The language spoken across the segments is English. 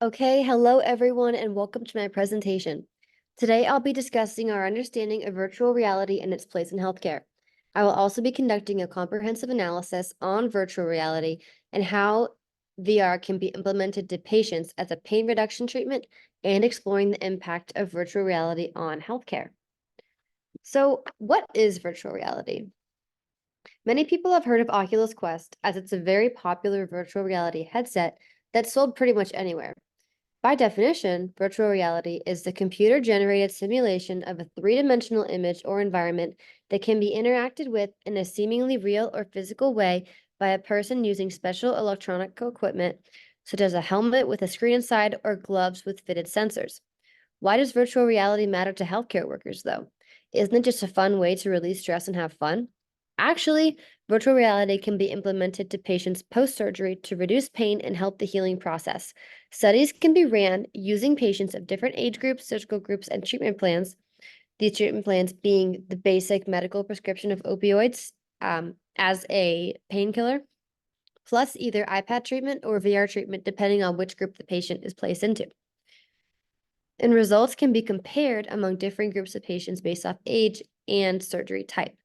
Okay, hello everyone, and welcome to my presentation. Today, I'll be discussing our understanding of virtual reality and its place in healthcare. I will also be conducting a comprehensive analysis on virtual reality and how VR can be implemented to patients as a pain reduction treatment and exploring the impact of virtual reality on healthcare. So, what is virtual reality? Many people have heard of Oculus Quest as it's a very popular virtual reality headset that's sold pretty much anywhere. By definition, virtual reality is the computer-generated simulation of a three-dimensional image or environment that can be interacted with in a seemingly real or physical way by a person using special electronic equipment, such as a helmet with a screen inside or gloves with fitted sensors. Why does virtual reality matter to healthcare workers, though? Isn't it just a fun way to release stress and have fun? Actually, virtual reality can be implemented to patients post-surgery to reduce pain and help the healing process. Studies can be ran using patients of different age groups, surgical groups, and treatment plans. These treatment plans being the basic medical prescription of opioids as a painkiller, plus either iPad treatment or VR treatment, depending on which group the patient is placed into. And results can be compared among different groups of patients based off age and surgery type.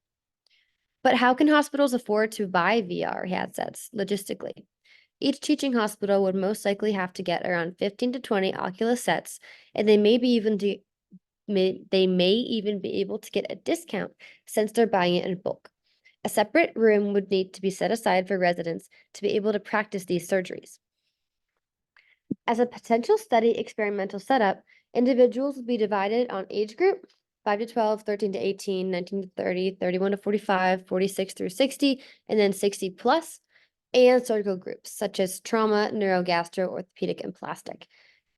But how can hospitals afford to buy VR headsets logistically? Each teaching hospital would most likely have to get around 15 to 20 Oculus sets, and they may even be able to get a discount since they're buying it in bulk. A separate room would need to be set aside for residents to be able to practice these surgeries. As a potential study experimental setup, individuals will be divided on age group, 5 to 12, 13 to 18, 19 to 30, 31 to 45, 46 through 60, and then 60 plus, and surgical groups such as trauma, neurogastro, orthopedic, and plastic.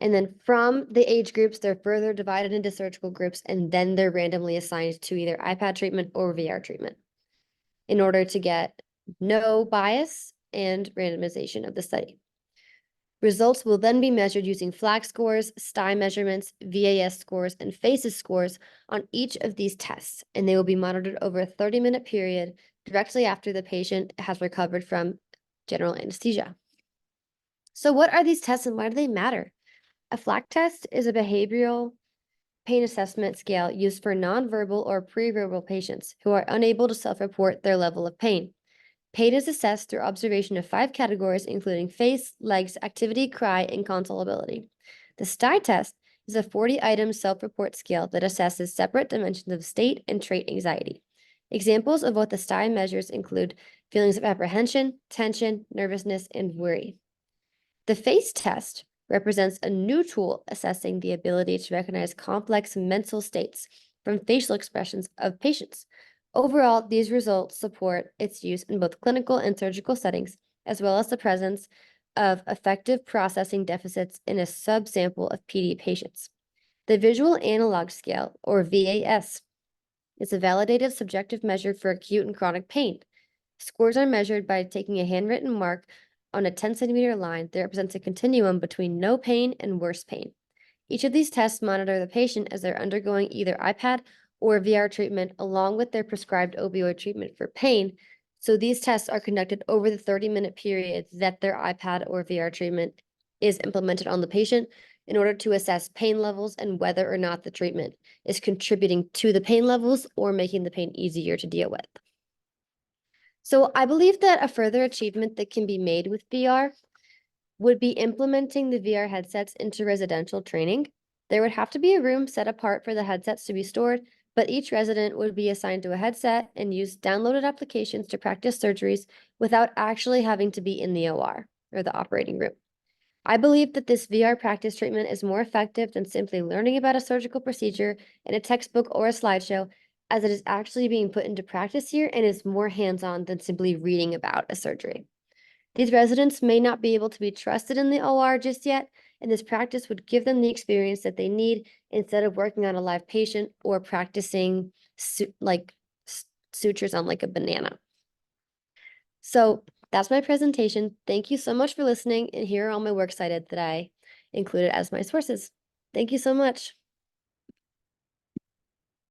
And then from the age groups, they're further divided into surgical groups, and then they're randomly assigned to either iPad treatment or VR treatment in order to get no bias and randomization of the study. Results will then be measured using FLAC scores, STI measurements, VAS scores, and FACES scores on each of these tests, and they will be monitored over a 30-minute period directly after the patient has recovered from general anesthesia. So what are these tests and why do they matter? A FLAC test is a behavioral pain assessment scale used for nonverbal or preverbal patients who are unable to self-report their level of pain. Pain is assessed through observation of 5 categories, including face, legs, activity, cry, and consolability. The STI test is a 40-item self-report scale that assesses separate dimensions of state and trait anxiety. Examples of what the STI measures include feelings of apprehension, tension, nervousness, and worry. The FACE test represents a new tool assessing the ability to recognize complex mental states from facial expressions of patients. Overall, these results support its use in both clinical and surgical settings, as well as the presence of affective processing deficits in a subsample of PD patients. The Visual Analog Scale, or VAS, is a validated subjective measure for acute and chronic pain. Scores are measured by taking a handwritten mark on a 10-centimeter line that represents a continuum between no pain and worse pain. Each of these tests monitor the patient as they're undergoing either iPad or VR treatment along with their prescribed opioid treatment for pain. So these tests are conducted over the 30-minute period that their iPad or VR treatment is implemented on the patient in order to assess pain levels and whether or not the treatment is contributing to the pain levels or making the pain easier to deal with. So I believe that a further achievement that can be made with VR would be implementing the VR headsets into residential training. There would have to be a room set apart for the headsets to be stored, but each resident would be assigned to a headset and use downloaded applications to practice surgeries without actually having to be in the OR, or the operating room. I believe that this VR practice treatment is more effective than simply learning about a surgical procedure in a textbook or a slideshow, as it is actually being put into practice here and is more hands-on than simply reading about a surgery. These residents may not be able to be trusted in the OR just yet, and this practice would give them the experience that they need instead of working on a live patient or practicing sutures on like a banana. So that's my presentation. Thank you so much for listening, and here are all my works cited that I included as my sources. Thank you so much.